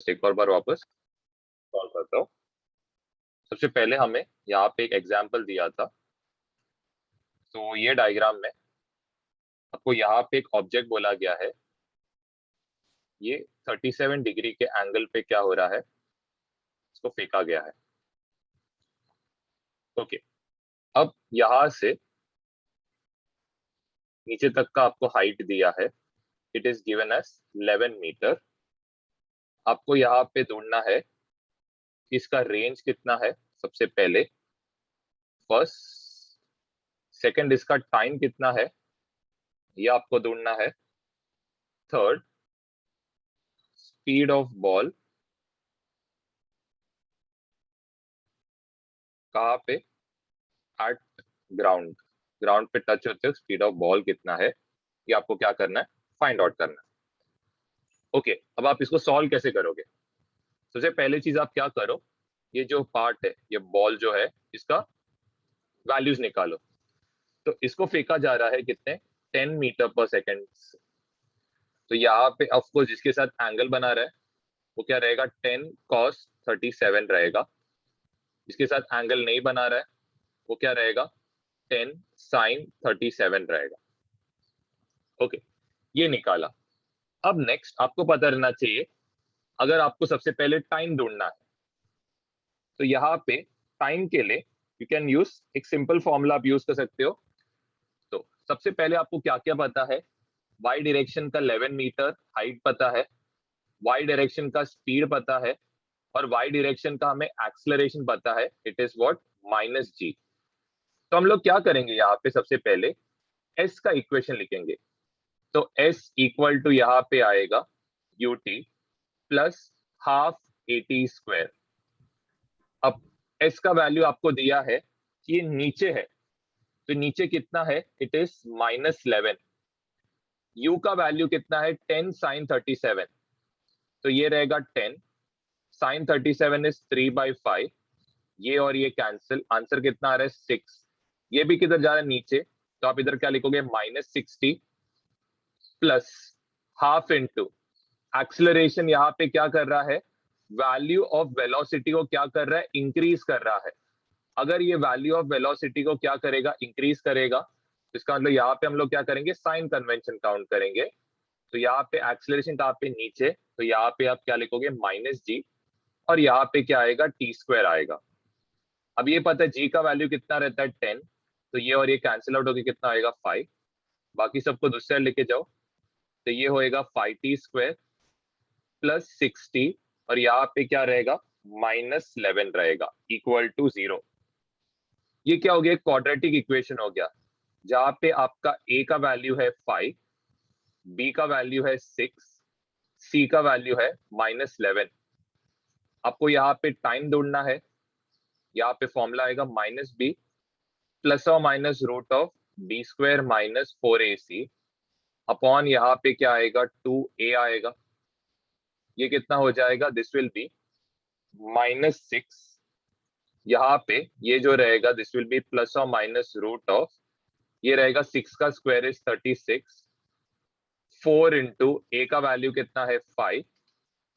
एक और बार वापस सॉल्व करता हूँ। सबसे पहले हमें यहाँ पे एक एग्जाम्पल दिया था। तो ये डायग्राम में आपको यहाँ पे एक ऑब्जेक्ट बोला गया है, ये 37 डिग्री के एंगल पे क्या हो रहा है, इसको फेंका गया है। ओके, अब यहाँ से नीचे तक का आपको हाइट दिया है, it is given as 11 metre. आपको यहाँ पे ढूंढना है कि इसका रेंज कितना है, सबसे पहले फर्स्ट। सेकंड, इसका टाइम कितना है, ये आपको ढूंढना है। थर्ड, स्पीड ऑफ बॉल कहाँ पे, एट ग्राउंड, ग्राउंड पे टच होते हो, स्पीड ऑफ बॉल कितना है, ये आपको क्या करना है, फाइंड आउट करना है। ओके, अब आप इसको सॉल्व कैसे करोगे? सबसे पहले चीज आप क्या करो, ये जो पार्ट है, ये बॉल जो है, इसका वैल्यूज निकालो। तो इसको फेंका जा रहा है कितने, 10 मीटर पर सेकेंड। तो यहाँ पे ऑफकोर्स जिसके साथ एंगल बना रहा है वो क्या रहेगा, 10 cos 37 रहेगा। जिसके साथ एंगल नहीं बना रहा है वो क्या रहेगा, 10 sin 37 रहेगा। ओके, ये निकाला। अब नेक्स्ट आपको पता रहना चाहिए, अगर आपको सबसे पहले टाइम ढूंढना है तो यहाँ पे टाइम के लिए यू कैन यूज एक सिंपल फॉर्मूला आप यूज कर सकते हो। तो सबसे पहले आपको क्या क्या पता है, वाई डायरेक्शन का 11 मीटर हाइट पता है, वाई डायरेक्शन का स्पीड पता है, और वाई डायरेक्शन का हमें एक्सेलरेशन पता है, इट इज व्हाट, -g। तो हम लोग क्या करेंगे, यहाँ पे सबसे पहले s का इक्वेशन लिखेंगे। तो s इक्वल टू यहाँ पे आएगा ut plus half at square. अब s का वैल्यू आपको दिया है कि ये नीचे है, तो नीचे कितना है, इट इज -11। u का वैल्यू कितना है, 10 sin 37, तो ये रहेगा 10 sin 37 इज 3/5। ये और ये कैंसिल, आंसर कितना आ रहा है, 6। ये भी किधर जा रहा है, नीचे, तो आप इधर क्या लिखोगे, -60 प्लस हाफ इंटू एक्सेलरेशन। यहाँ पे क्या कर रहा है, वैल्यू ऑफ वेलोसिटी को क्या कर रहा है, इंक्रीज कर रहा है। अगर ये वैल्यू ऑफ वेलोसिटी को क्या करेगा, इंक्रीज करेगा, तो इसका मतलब यहाँ पे हम लोग क्या करेंगे, साइन कन्वेंशन काउंट करेंगे। तो यहाँ पे एक्सेलरेशन कहाँ पे, नीचे, तो यहाँ पे आप क्या लिखोगे, -g, और यहाँ पे क्या आएगा, t² आएगा। अब ये पता है g का वैल्यू कितना रहता है, 10, तो ये और ये कैंसिल आउट होकर कितना आएगा, 5। बाकी सबको दूसरे लेके जाओ, तो ये होएगा 5t² प्लस 60, और यहाँ पे क्या रहेगा, -11 रहेगा, इक्वल टू 0। ये क्या हो गया, क्वाड्रेटिक इक्वेशन हो गया, जहां पे आपका a का वैल्यू है 5, b का वैल्यू है 6, c का वैल्यू है -11। आपको यहाँ पे टाइम ढूंढना है, यहाँ पे फॉर्मूला आएगा -b प्लस और minus root of b² minus 4ac upon यहाँ पे क्या आएगा, 2a आएगा। ये कितना हो जाएगा, दिस विल बी -6। यहाँ पे ये जो रहेगा, दिस विल बी प्लस और माइनस रूट ऑफ, ये रहेगा 6 का स्क्वायर इज 36, 4 इंटू ए का वैल्यू कितना है, 5,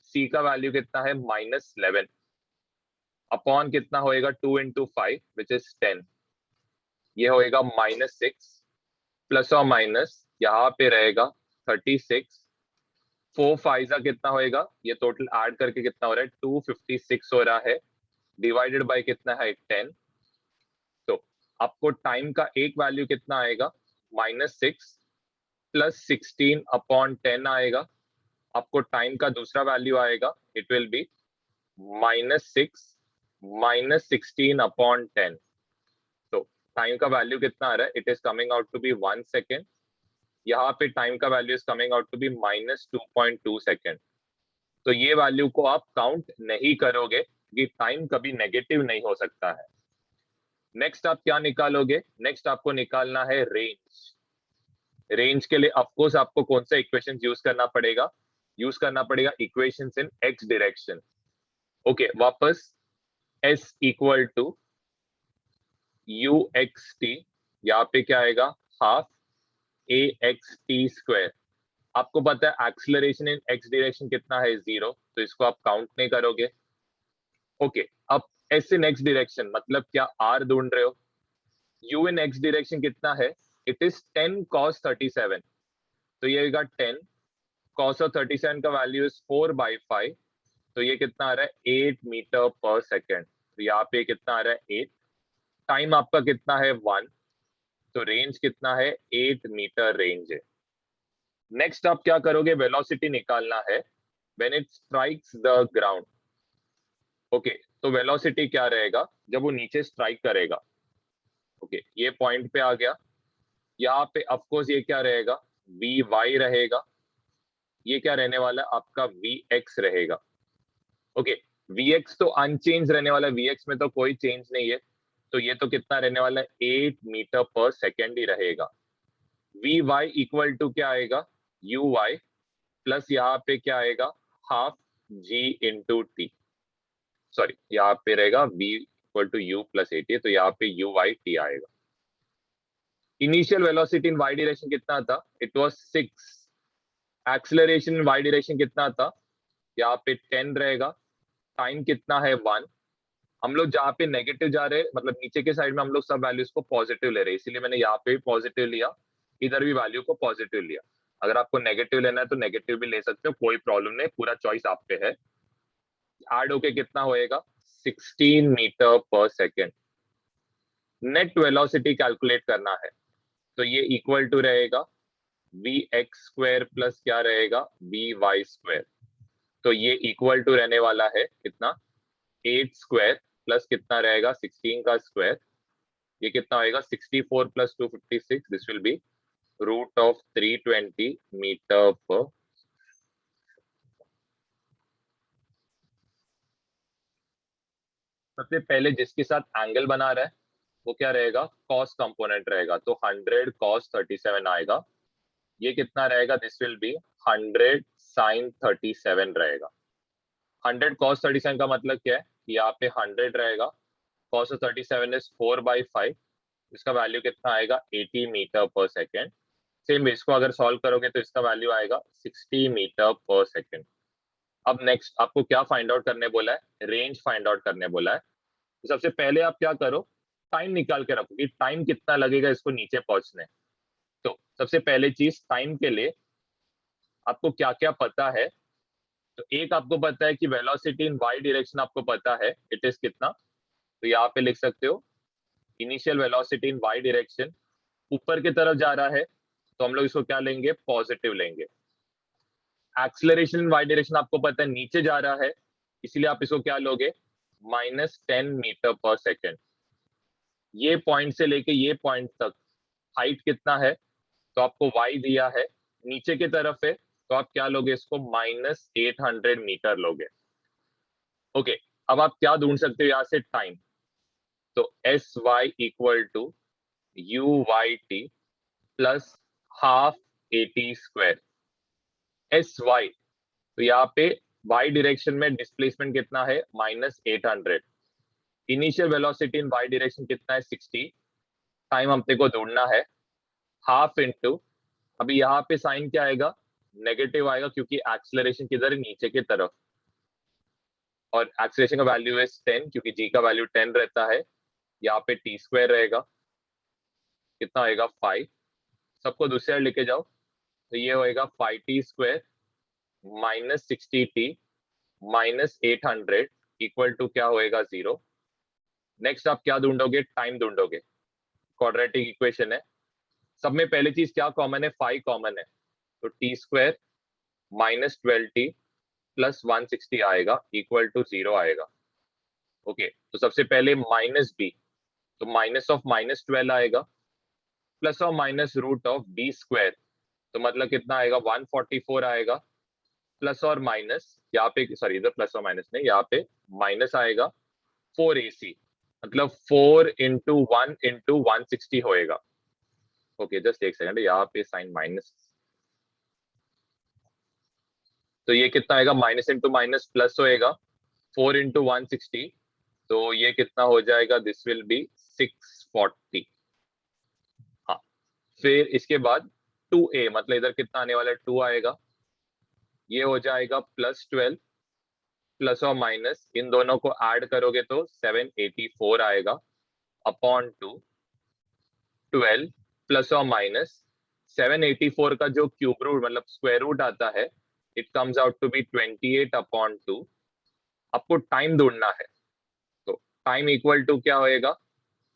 सी का वैल्यू कितना है, -11, अपॉन कितना होएगा, 2 इंटू 5 विच इज 10। ये होएगा -6 प्लस और माइनस, यहाँ पे रहेगा 36, 4 5 कितना होएगा, ये टोटल ऐड करके कितना हो रहा है, 256 हो रहा है, डिवाइडेड बाय कितना है, 10। तो आपको टाइम का एक वैल्यू कितना आएगा, -6 प्लस 16 अपॉन 10 आएगा। आपको टाइम का दूसरा वैल्यू आएगा, इट विल बी -6 -16 अपॉन 10। तो टाइम का वैल्यू कितना आ रहा है, it is coming out to be 1 second. यहाँ पे टाइम का value is coming out to be -2.2 second. तो ये वैल्यू को आप काउंट नहीं करोगे कि टाइम कभी नेगेटिव नहीं हो सकता है। नेक्स्ट आप क्या निकालोगे, नेक्स्ट आपको निकालना है रेंज। रेंज के लिए ऑफकोर्स आपको कौन सा इक्वेशन यूज करना पड़ेगा, यूज करना पड़ेगा इक्वेशंस इन एक्स डायरेक्शन। ओके, वापस s इक्वल टू uxt, यहाँ पे क्या आएगा, हाफ axt स्क्वायर आपको पता है एक्सीलरेशन इन एक्स डायरेक्शन कितना है, 0, तो इसको आप काउंट नहीं करोगे। ओके, अब एस इन एक्स डायरेक्शन मतलब क्या, आर ढूंढ रहे हो। यू इन एक्स डायरेक्शन कितना है, इट इज 10 cos 37, तो ये होगा 10 cos ऑफ 37 का वैल्यू इज 4/5, तो ये कितना आ रहा है 8 मीटर पर सेकेंड। तो यहाँ पे कितना आ रहा है 8, टाइम आपका कितना है 1, तो रेंज कितना है 8 मीटर रेंज है। नेक्स्ट आप क्या करोगे, वेलोसिटी निकालना है when it strikes the ground. Okay, तो वेलोसिटी क्या रहेगा जब वो नीचे स्ट्राइक करेगा। ओके, ये पॉइंट पे आ गया। यहाँ पे ऑफ कोर्स ये क्या रहेगा, वी वाई रहेगा। ये क्या रहने वाला है आपका, वी एक्स रहेगा। ओके, वी एक्स तो अनचेंज रहने वाला है, वी एक्स में तो कोई चेंज नहीं है, तो ये तो कितना रहने वाला है 8 मीटर पर सेकेंड ही रहेगा। वी वाई इक्वल टू क्या आएगा, यू वाई प्लस यहाँ पे क्या आएगा, half g into t. Sorry, यहाँ पे रहेगा v equal to u plus a t, तो यहाँ पे यू वाई टी आएगा। Initial velocity in Y direction कितना था, it was 6। Acceleration in Y direction कितना था, यहाँ पे 10 रहेगा। टाइम कितना है 1। हम लोग जहाँ पे नेगेटिव जा रहे हैं, मतलब नीचे के साइड में हम लोग सब वैल्यूज को पॉजिटिव ले रहे हैं, इसीलिए मैंने यहाँ पे भी पॉजिटिव लिया, इधर भी वैल्यू को पॉजिटिव लिया। अगर आपको नेगेटिव लेना है तो नेगेटिव भी ले सकते हो, कोई प्रॉब्लम नहीं, पूरा चॉइस आप पे है। ऐड होके कितना होएगा 16 metre per second. Net velocity calculate करना है, तो ये इक्वल टू रहेगा वी एक्स स्क्वायर प्लस क्या रहेगा वी वाई स्क्वायर। तो ये इक्वल टू रहने वाला है कितना, 8 स्क्वायर प्लस कितना रहेगा 16 का स्क्वायर, ये कितना होएगा 64 plus 256, this will be root of 320 metre per. सबसे पहले जिसके साथ एंगल बना रहा है वो क्या रहेगा, कॉस कंपोनेंट रहेगा, तो 100 cos 37 आएगा। ये कितना रहेगा, दिस विल बी 100 sin 37 रहेगा। 100 cos 37 का मतलब क्या है, यहाँ पे 100 रहेगा, cos of 37 इज 4/5, इसका वैल्यू कितना आएगा 80 मीटर पर सेकेंड। सेम इसको अगर सॉल्व करोगे तो इसका वैल्यू आएगा 60 मीटर पर सेकेंड। अब नेक्स्ट आपको क्या फाइंड आउट करने बोला है, रेंज फाइंड आउट करने बोला है। तो सबसे पहले आप क्या करो, टाइम निकाल के रखो कि टाइम कितना लगेगा इसको नीचे पहुंचने। तो सबसे पहले चीज टाइम के लिए आपको क्या क्या पता है, तो एक आपको पता है कि वेलोसिटी इन वाई डायरेक्शन आपको पता है इट इज कितना, तो यहाँ पे लिख सकते हो initial velocity in Y direction ऊपर की तरफ जा रहा है, तो हम लोग इसको क्या लेंगे, पॉजिटिव लेंगे। एक्सेलरेशन इन वाई डायरेक्शन आपको पता है नीचे जा रहा है, इसीलिए आप इसको क्या लोगे, -10 मीटर पर सेकेंड। ये पॉइंट से लेके ये पॉइंट तक हाइट कितना है, तो आपको y दिया है, नीचे की तरफ है, तो आप क्या लोगे इसको -800 मीटर लोगे। ओके, अब आप क्या ढूंढ सकते हो यहाँ से, टाइम। तो s y equal to u y t plus half a t square. S y, तो यहाँ पे वाई डायरेक्शन में डिस्प्लेसमेंट कितना है -800, initial velocity in Y direction कितना है 60, टाइम हमने को ढूंढना है, हाफ इंटू, अभी यहाँ पे साइन क्या आएगा, नेगेटिव आएगा क्योंकि एक्सेलरेशन किधर है, नीचे की तरफ, और एक्सेलरेशन का वैल्यू है 10 क्योंकि जी का वैल्यू 10 रहता है। यहाँ पे टी स्क्वायर रहेगा, कितना होएगा 5, सबको दूसरे साइड लेके जाओ, तो ये होएगा 5t square -60t -800 equal to क्या होएगा 0। नेक्स्ट आप क्या ढूंढोगे, टाइम ढूंढोगे, क्वाड्रेटिक इक्वेशन है, सब में पहली चीज क्या कॉमन है, 5 कॉमन है, तो टी स्क्वायर -12t प्लस 160 आएगा इक्वल टू 0 आएगा। ओके, तो सबसे पहले माइनस बी, तो माइनस ऑफ -12 आएगा प्लस और minus root of b square, तो मतलब कितना आएगा 144 आएगा, प्लस और माइनस यहाँ पे, सॉरी इधर प्लस और माइनस नहीं, यहाँ पे माइनस आएगा 4ac, मतलब 4 इंटू 1 होएगा। ओके, जस्ट एक सेकंड, यहाँ पे साइन माइनस, तो ये कितना आएगा, माइनस इंटू माइनस प्लस होएगा 4 इंटू 160, तो ये कितना हो जाएगा, दिस विल बी 640। हाँ, फिर इसके बाद 2a, मतलब इधर कितना आने वाला है, 2 आएगा, ये हो जाएगा +12, प्लस और माइनस इन दोनों को ऐड करोगे तो 784 आएगा अपॉन 2, 12 प्लस और माइनस 784 का जो क्यूब रूट मतलब स्क्वायर रूट आता है, it comes out to be 28 upon 2। आपको टाइम ढूंढना है, तो टाइम इक्वल टू क्या होएगा,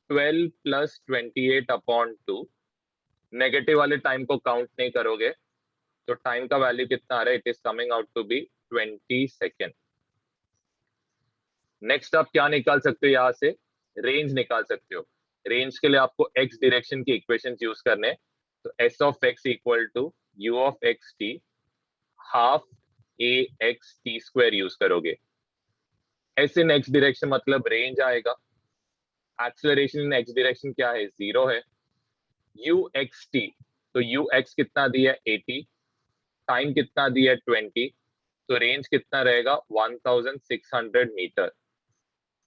12 प्लस 28 अपॉन 2। नेगेटिव वाले टाइम को काउंट नहीं करोगे तो टाइम का वैल्यू कितना आ रहा है, it is coming out to be 20 second. Next आप क्या निकाल सकते हो, यहां से रेंज निकाल सकते हो। रेंज के लिए आपको एक्स डायरेक्शन की इक्वेशन यूज करने, तो s of x equal to u of x t half a x t square use करोगे। एस इन एक्स डायरेक्शन मतलब रेंज आएगा, एक्सेलरेशन इन एक्स डायरेक्शन क्या है, 0 है। यू एक्स टी, तो यू एक्स कितना दिया है 80, टाइम कितना दिया है 20, तो रेंज कितना रहेगा 1600 मीटर।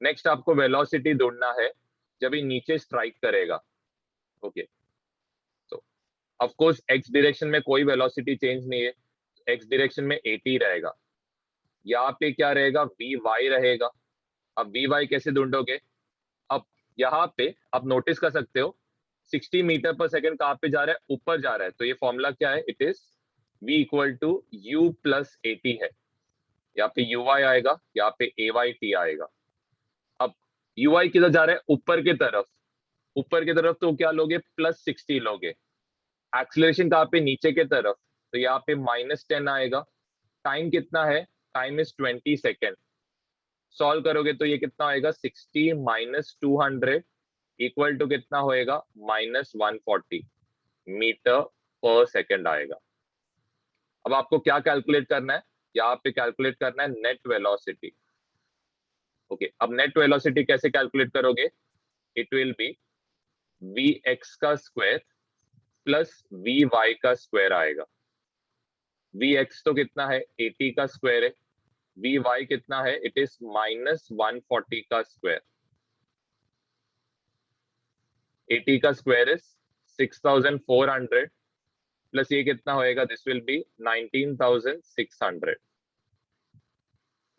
नेक्स्ट आपको वेलोसिटी ढूंढना है जब ये नीचे स्ट्राइक करेगा। ओके, तो ऑफ कोर्स एक्स डायरेक्शन में कोई वेलोसिटी चेंज नहीं है, एक्स डायरेक्शन में 80 रहेगा। यहाँ पे क्या रहेगा, वी वाई रहेगा। अब वी वाई कैसे ढूंढोगे, अब यहाँ पे आप नोटिस कर सकते हो 60 मीटर पर सेकंड कहाँ पे जा रहा है, ऊपर जा रहा है, तो ये फॉर्मूला क्या है, it is v equal to u plus 80 है। यहाँ पे यू वाई आएगा, यहाँ पे ए वाई टी आएगा। अब यू आई किधर जा रहा है, ऊपर की तरफ, ऊपर की तरफ तो क्या लोगे, +60 लोगे। एक्सीलरेशन कहाँ पे, नीचे की तरफ, तो यहाँ पे -10 आएगा। टाइम कितना है, टाइम इज 20 सेकेंड। सॉल्व करोगे तो ये कितना होएगा, 60 माइनस 200 इक्वल टू कितना होएगा, -140 मीटर पर सेकेंड आएगा। अब आपको क्या कैलकुलेट करना है, यहाँ पे कैलकुलेट करना है नेट वेलोसिटी। ओके, अब नेट वेलोसिटी कैसे कैलकुलेट करोगे, it will be v x का स्क्वायर प्लस वी वाई का स्क्वायर आएगा। वी एक्स तो कितना है, 80 का स्क्वायर है, वी वाई कितना है, इट इज -140 का स्क्वायर। 80 का स्क्वायर इज 6400 प्लस ये कितना होएगा, दिस विल बी 19600।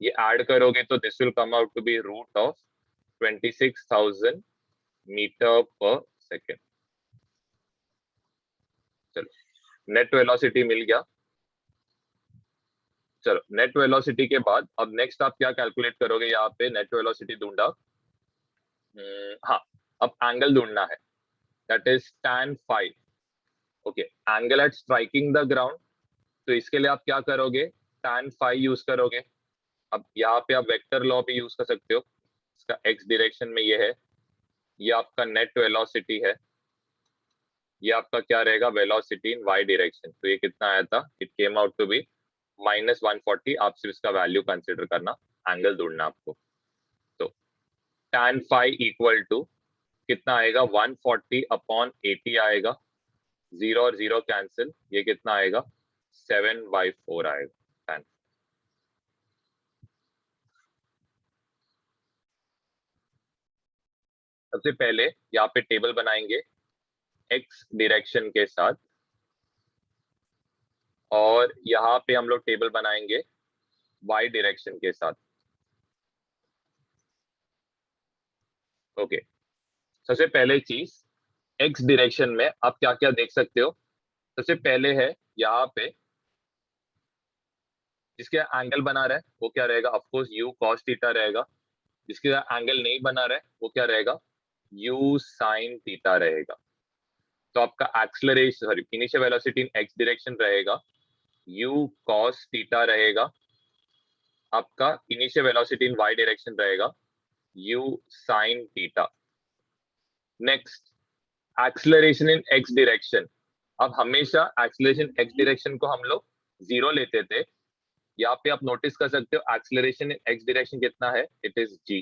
ये ऐड करोगे तो this will come out to be root of 26000 metre per second. चलो नेट वेलोसिटी मिल गया। चलो नेट वेलोसिटी के बाद अब नेक्स्ट आप क्या कैलकुलेट करोगे, यहाँ पे नेट वेलोसिटी ढूंढा। हाँ, अब एंगल ढूंढना है, that is tan phi। Okay, angle at striking the ground, तो इसके लिए आप क्या करोगे, tan phi यूज करोगे। अब यहाँ पे आप वेक्टर लॉ भी यूज कर सकते हो, इसका एक्स डायरेक्शन में ये है, ये आपका नेट वेलोसिटी है, ये आपका क्या रहेगा, वेलोसिटी इन वाई डायरेक्शन। तो ये कितना आया था, it came out to be -140। आप सिर्फ इसका वैल्यू कंसिडर करना, एंगल ढूंढना आपको। तो tan phi इक्वल टू कितना आएगा, 140 अपॉन 80 आएगा, 0 और 0 कैंसिल, ये कितना आएगा 7/4 आएगा tan। सबसे पहले यहाँ पे टेबल बनाएंगे एक्स डायरेक्शन के साथ, और यहाँ पे हम लोग टेबल बनाएंगे वाई डायरेक्शन के साथ। ओके, सबसे पहले चीज एक्स डायरेक्शन में आप क्या क्या देख सकते हो। सबसे पहले है यहाँ पे जिसके एंगल बना रहा है वो क्या रहेगा, ऑफकोर्स यू कॉस थीटा रहेगा। जिसके एंगल नहीं बना रहा है वो क्या रहेगा, यू साइन थीटा रहेगा। तो आपका acceleration sorry initial velocity in x direction रहेगा यू कॉस थीटा रहेगा, आपका initial velocity in Y direction रहेगा u sine theta. Next, acceleration in x direction. अब हमेशा एक्सलरेशन एक्स डायरेक्शन को हम लोग 0 लेते थे, यहाँ पे आप नोटिस कर सकते हो एक्सलरेशन इन एक्स डायरेक्शन कितना है, इट इज g,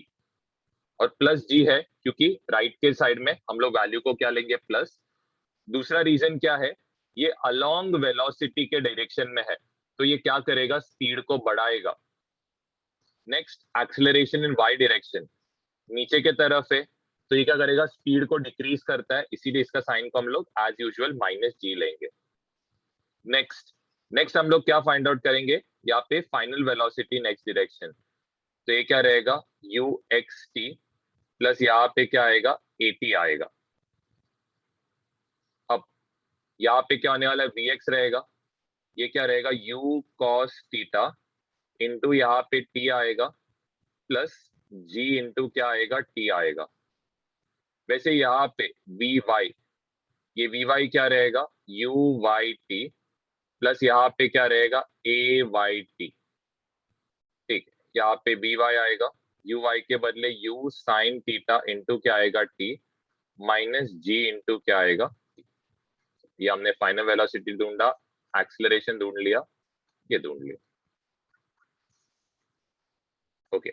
और प्लस g है क्योंकि राइट के साइड में हम लोग वैल्यू को क्या लेंगे, प्लस। दूसरा रीजन क्या है, ये अलोंग वेलोसिटी के डायरेक्शन में है, तो ये क्या करेगा, स्पीड को बढ़ाएगा। Next, acceleration in Y direction, नीचे के तरफ है, तो ये क्या करेगा, स्पीड को डिक्रीज करता है, इसीलिए इसका साइन को हम लोग एज यूजुअल -g लेंगे। नेक्स्ट हम लोग क्या फाइंड आउट करेंगे, यहाँ पे फाइनल वेलोसिटी नेक्स्ट डायरेक्शन। तो ये क्या रहेगा, यू एक्स टी प्लस यहाँ पे क्या आएगा, ए टी आएगा। अब यहाँ पे क्या आने वाला है, वी एक्स रहेगा, ये क्या रहेगा, यू कॉस थीटा इंटू यहाँ पे टी आएगा प्लस जी इंटू क्या आएगा, टी आएगा। वैसे यहाँ पे वी वाई, ये वी वाई क्या रहेगा, यू वाई टी प्लस यहाँ पे क्या रहेगा, ए वाई टी। ठीक है, यहाँ पे बी वाई आएगा, यू वाई के बदले यू साइन थीटा इंटू क्या आएगा, टी माइनस जी इंटू क्या आएगा। ये हमने फाइनल वेलोसिटी ढूंढा, एक्सीलरेशन ढूंढ लिया, ये ढूंढ लिया। ओके,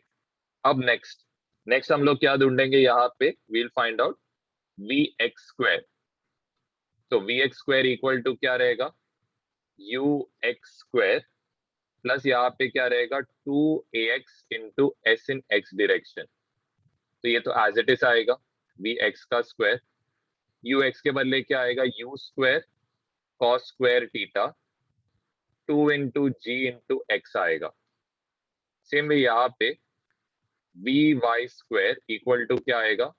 अब नेक्स्ट हम लोग क्या ढूंढेंगे, यहाँ पे we'll find out v x square. तो v x square equal to क्या रहेगा, यू एक्स स्क्वायर प्लस यहाँ पे क्या रहेगा, two a x into s in x direction. तो ये तो एज इट इज आएगा, वी एक्स का स्क्वायर, यू एक्स के बदले क्या आएगा, u square cos square theta two into g into x आएगा। सेम वे यहाँ पे v y square equal to क्या आएगा,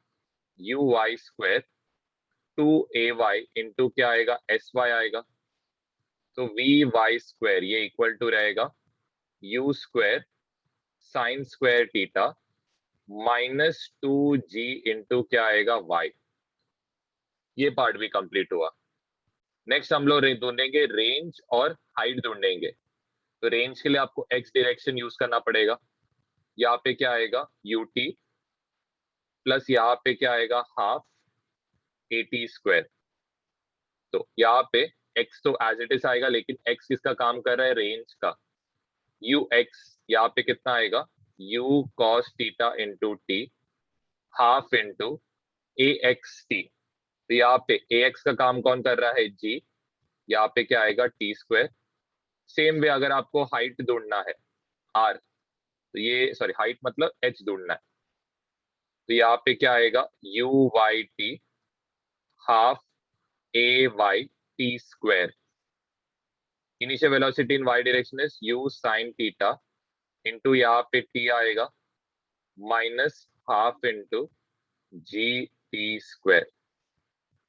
u y square two a y into क्या आएगा, एस वाई आएगा। तो वी वाई स्क्वायर ये इक्वल टू रहेगा u square sine square theta minus two g into क्या आएगा, वाई। ये पार्ट भी कंप्लीट हुआ। नेक्स्ट हम लोग ढूंढेंगे रेंज और हाइट ढूंढेंगे। तो रेंज के लिए आपको एक्स डायरेक्शन यूज करना पड़ेगा। यहाँ पे क्या आएगा, यू टी प्लस यहाँ पे क्या आएगा, हाफ ए टी स्क्वायर। तो यहाँ पे x तो एज इट इज आएगा, लेकिन x किसका काम कर रहा है, रेंज का। यू एक्स यहाँ पे कितना आएगा, u cos theta into t half into a x t. तो यहाँ पे ए एक्स का काम कौन कर रहा है, g, यहाँ पे क्या आएगा, टी स्क्वायर। सेम वे अगर आपको हाइट ढूंढना है r, तो ये सॉरी हाइट मतलब h ढूंढना है, तो यहाँ पे क्या आएगा, u y t half a y t square. Initial velocity in Y direction is u sine theta into यहाँ पे टी आएगा minus half into g t square.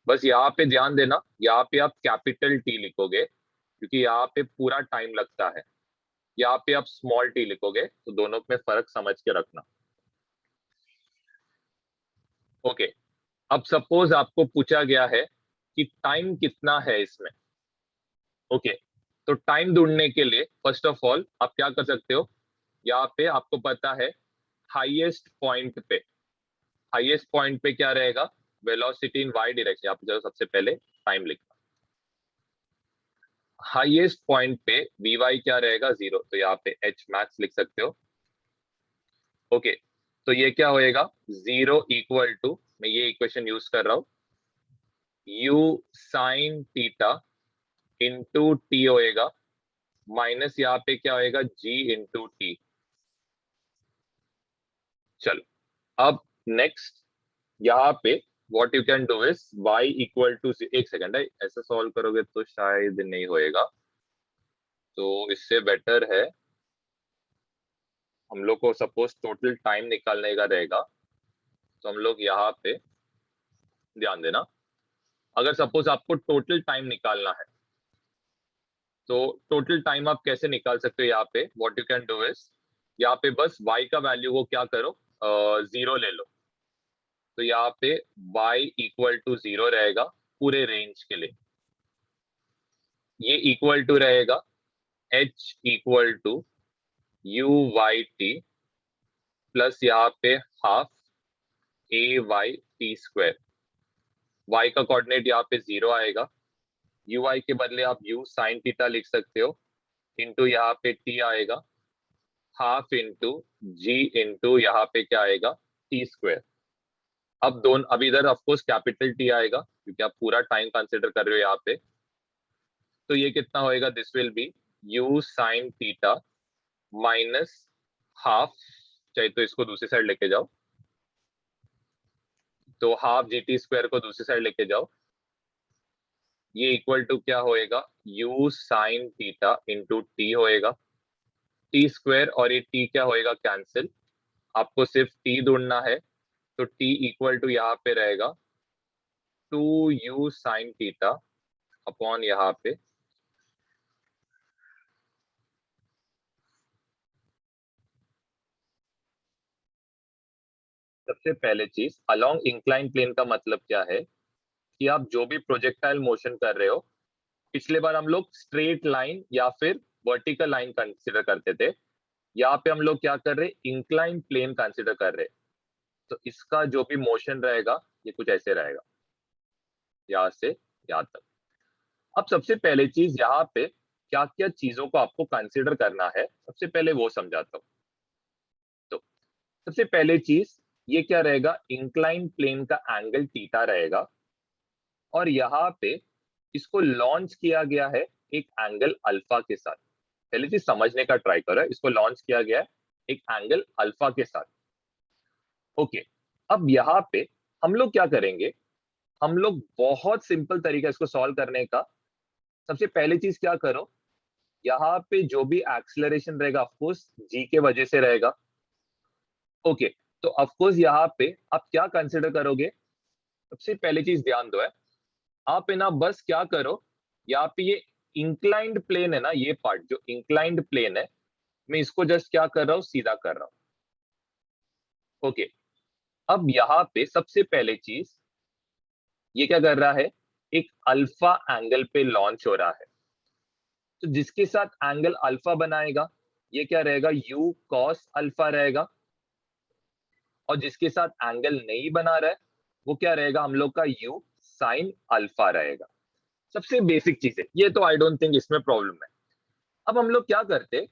बस यहाँ पे ध्यान देना, यहाँ पे आप कैपिटल टी लिखोगे क्योंकि यहाँ पे पूरा टाइम लगता है, यहाँ पे आप स्मॉल टी लिखोगे, तो दोनों में फर्क समझ के रखना। ओके, अब सपोज आपको पूछा गया है कि टाइम कितना है इसमें। ओके, तो टाइम ढूंढने के लिए फर्स्ट ऑफ ऑल आप क्या कर सकते हो, यहाँ पे आपको पता है हाईएस्ट पॉइंट पे, हाईएस्ट पॉइंट पे क्या रहेगा, वेलोसिटी इन वाई डायरेक्शन। यहाँ पे चलो सबसे पहले टाइम लिखना, हाईएस्ट पॉइंट पे वी वाई क्या रहेगा, 0, तो यहाँ पे एच मैक्स लिख सकते हो। ओके, तो ये क्या होएगा, 0 इक्वल टू, मैं ये इक्वेशन यूज कर रहा हूं, you sine theta into T होएगा माइनस यहाँ पे क्या होएगा, जी इंटू टी। चलो, अब नेक्स्ट यहाँ पे what you can do is y equal to, एक सेकंड है, ऐसा सॉल्व करोगे तो शायद नहीं होएगा, तो इससे बेटर है हम लोग को सपोज टोटल टाइम निकालने का रहेगा, तो हम लोग यहाँ पे ध्यान देना, अगर सपोज आपको टोटल टाइम निकालना है तो टोटल टाइम आप कैसे निकाल सकते हो, यहाँ पे what you can do is यहाँ पे बस y का वैल्यू को क्या करो, 0 ले लो। तो यहाँ पे y इक्वल टू 0 रहेगा पूरे रेंज के लिए। ये इक्वल टू रहेगा h equal to u y t plus यहाँ पे half a y t square. y का कोऑर्डिनेट यहाँ पे 0 आएगा, यू आई के बदले आप u साइन थीटा लिख सकते हो, इंटू यहाँ पे t आएगा हाफ इंटू जी इंटू यहाँ पे क्या आएगा, टी स्क्वायर। अब दोनों, अब इधर ऑफकोर्स कैपिटल टी आएगा क्योंकि आप पूरा टाइम कंसिडर कर रहे हो यहाँ पे। तो ये कितना होएगा, this will B you sine theta minus half, चाहे तो इसको दूसरी साइड लेके जाओ, तो हाफ जी टी स्क्वायर को दूसरी साइड लेके जाओ ये इक्वल टू क्या होएगा, u sign theta into T होएगा, टी स्क्वायर, और ये टी क्या होएगा, कैंसिल। आपको सिर्फ टी ढूंढना है, तो टी इक्वल टू यहाँ पे रहेगा 2u साइन थीटा अपॉन यहाँ पे सबसे पहले चीज, अलोंग इंक्लाइन प्लेन का मतलब क्या है कि आप जो भी प्रोजेक्टाइल मोशन कर रहे हो, पिछले बार हम लोग स्ट्रेट लाइन या फिर वर्टिकल लाइन कंसिडर करते थे, यहाँ पे हम लोग क्या कर रहे हैं, इंक्लाइन प्लेन कंसिडर कर रहे हैं। तो इसका जो भी मोशन रहेगा ये कुछ ऐसे रहेगा, यहाँ से यहाँ तक। अब सबसे पहले चीज यहाँ पे क्या क्या चीजों को आपको कंसिडर करना है, सबसे पहले वो समझाता हूँ। तो सबसे पहले चीज ये क्या रहेगा, इंक्लाइन प्लेन का एंगल थीटा रहेगा, और यहाँ पे इसको लॉन्च किया गया है एक एंगल अल्फा के साथ। पहले चीज समझने का ट्राई करो, इसको लॉन्च किया गया है एक एंगल अल्फा के साथ। ओके, अब यहाँ पे हम लोग क्या करेंगे, हम लोग बहुत सिंपल तरीका इसको सॉल्व करने का। सबसे पहली चीज क्या करो, यहाँ पे जो भी एक्सीलरेशन रहेगा ऑफकोर्स जी के वजह से रहेगा। ओके, तो ऑफकोर्स यहाँ पे आप क्या कंसिडर करोगे, सबसे पहली चीज ध्यान दो है, आप है ना बस क्या करो, यहाँ पे ये इंक्लाइंड प्लेन है ना, ये पार्ट जो इंक्लाइंड प्लेन है, मैं इसको जस्ट क्या कर रहा हूँ, सीधा कर रहा हूँ। ओके, अब यहाँ पे सबसे पहले चीज ये क्या कर रहा है, एक अल्फा एंगल पे लॉन्च हो रहा है। तो जिसके साथ एंगल अल्फा बनाएगा ये क्या रहेगा, u cos अल्फा रहेगा, और जिसके साथ एंगल नहीं बना रहा है वो क्या रहेगा, हम लोग का u साइन अल्फा रहेगा। सबसे बेसिक चीज है ये, तो आई डोंट थिंक इसमें प्रॉब्लम है। अब हम लोग क्या करते,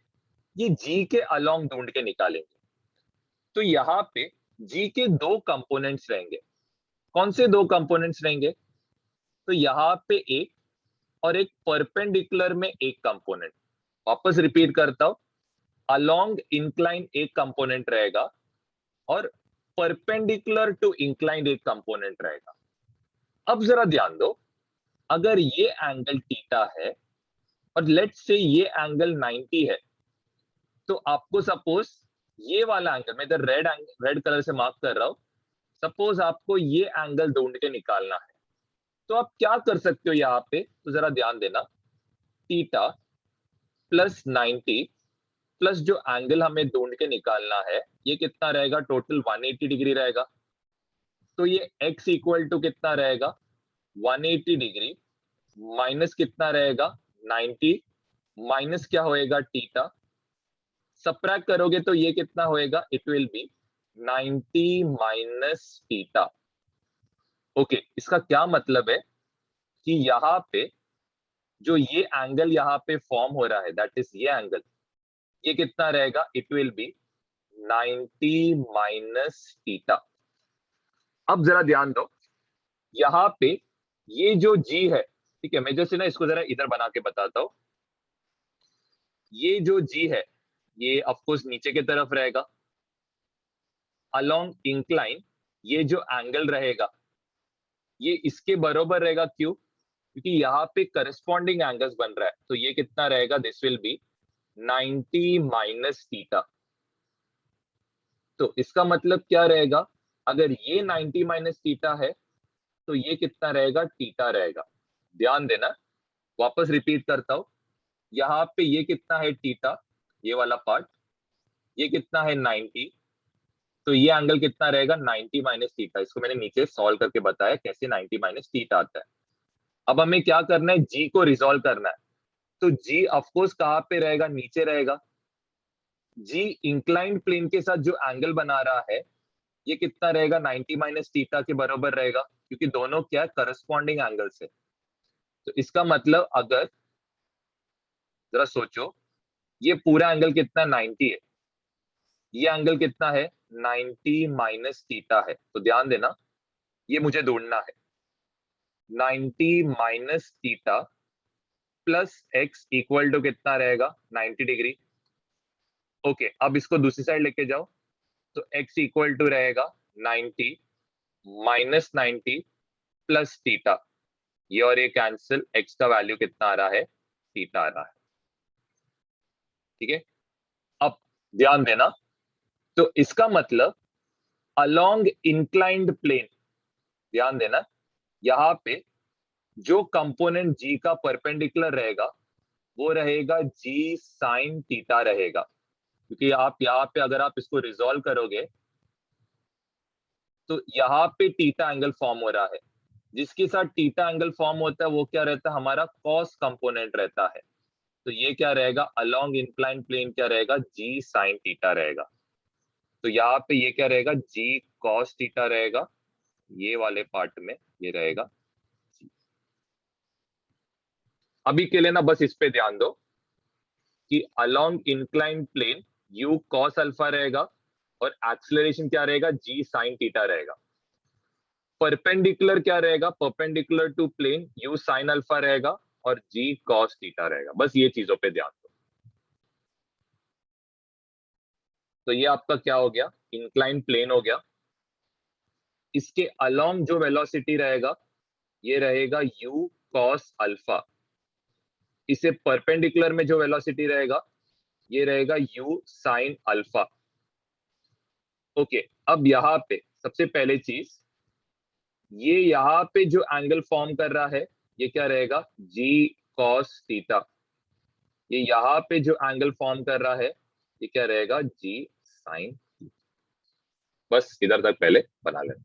ये g के अलोंग ढूंढ के निकालेंगे। तो यहाँ पे g के दो कंपोनेंट्स रहेंगे। कौन से दो कंपोनेंट्स रहेंगे, तो यहाँ पे एक, और एक परपेंडिकुलर में एक कंपोनेंट। वापस रिपीट करता हूं, अलोंग इंक्लाइन एक कंपोनेंट रहेगा, और परपेंडिकुलर टू इंक्लाइंड एक कंपोनेंट रहेगा। अब जरा ध्यान दो, अगर ये एंगल थीटा है और लेट्स से ये एंगल 90 है, तो आपको सपोज ये वाला एंगल, मैं इधर रेड कलर से मार्क कर रहा हूं, सपोज आपको ये एंगल ढूंढ के निकालना है, तो आप क्या कर सकते हो यहाँ पे, तो जरा ध्यान देना, थीटा प्लस 90 प्लस जो एंगल हमें ढूंढ के निकालना है ये कितना रहेगा, टोटल 180 डिग्री रहेगा। तो ये x इक्वल टू कितना रहेगा, 180 डिग्री माइनस कितना रहेगा, 90, माइनस क्या होएगा, थीटा, सबट्रैक्ट करोगे तो ये कितना होएगा, it will B 90 minus theta. Okay, इसका क्या मतलब है कि यहाँ पे जो ये एंगल यहाँ पे फॉर्म हो रहा है, दैट इज ये एंगल, ये कितना रहेगा, it will B 90 minus theta. अब जरा ध्यान दो, यहाँ पे ये जो जी है, ठीक है, मैं जैसे ना इसको जरा इधर बना के बताता हूं, ये जो जी है ये ऑफकोर्स नीचे की तरफ रहेगा, अलोंग इंक्लाइन ये जो एंगल रहेगा ये इसके बराबर रहेगा, क्यों, क्योंकि यहाँ पे करस्पॉन्डिंग एंगल्स बन रहा है, तो ये कितना रहेगा, this will B 90 minus theta. तो इसका मतलब क्या रहेगा, अगर ये 90 माइनस थीटा है तो ये कितना रहेगा, थीटा रहेगा। ध्यान देना, वापस रिपीट करता हूं, यहाँ पे ये कितना है थीटा, ये वाला पार्ट, ये कितना है 90, तो ये एंगल कितना रहेगा, 90 माइनस थीटा। इसको मैंने नीचे सॉल्व करके बताया कैसे 90 माइनस थीटा आता है। अब हमें क्या करना है, जी को रिजोल्व करना है। तो जी ऑफकोर्स कहाँ पे रहेगा, नीचे रहेगा। जी इंक्लाइंड प्लेन के साथ जो एंगल बना रहा है ये कितना रहेगा, 90 माइनस थीटा के बराबर रहेगा, क्योंकि दोनों क्या करस्पॉन्डिंग एंगल्स है। तो इसका मतलब अगर जरा सोचो, ये पूरा एंगल कितना 90 है, ये एंगल कितना है, 90 माइनस थीटा है। तो ध्यान देना, ये मुझे ढूंढना है, 90 minus theta plus x equal to कितना रहेगा, 90 डिग्री। ओके, अब इसको दूसरी साइड लेके जाओ, तो एक्स इक्वल टू रहेगा 90 माइनस 90 प्लस थीटा। ये और ये कैंसिल, x का वैल्यू कितना आ रहा है, थीटा आ रहा है। ठीक है, अब ध्यान देना, तो इसका मतलब अलोंग इंक्लाइंड प्लेन, ध्यान देना, यहां पे जो कंपोनेंट g का परपेंडिकुलर रहेगा वो रहेगा g साइन थीटा रहेगा, क्योंकि आप यहाँ पे अगर आप इसको रिजॉल्व करोगे तो यहाँ पे थीटा एंगल फॉर्म हो रहा है, जिसके साथ थीटा एंगल फॉर्म होता है वो क्या रहता है, हमारा कॉस कंपोनेंट रहता है। तो ये क्या रहेगा, अलोंग इंक्लाइन प्लेन क्या रहेगा, जी साइन थीटा रहेगा। तो यहाँ पे ये क्या रहेगा, जी कॉस थीटा रहेगा, ये वाले पार्ट में ये रहेगा G। अभी के लिए ना बस इस पे ध्यान दो कि along incline plane u cos alpha रहेगा और एक्सेलरेशन क्या रहेगा, जी साइन थीटा रहेगा। परपेंडिकुलर क्या रहेगा, perpendicular to plane u sine alpha रहेगा और g cos थीटा रहेगा। बस ये चीजों पे ध्यान दो। तो ये आपका क्या हो गया, इंक्लाइन प्लेन हो गया। इसके अलोंग जो वेलोसिटी रहेगा ये रहेगा u cos अल्फा। इसे परपेंडिकुलर में जो वेलोसिटी रहेगा ये रहेगा u साइन अल्फा। ओके, अब यहाँ पे सबसे पहले चीज, ये यहाँ पे जो एंगल फॉर्म कर रहा है ये क्या रहेगा, g cos थीटा। ये यहाँ पे जो एंगल फॉर्म कर रहा है ये क्या रहेगा, जी साइन। बस इधर तक पहले बना लेना।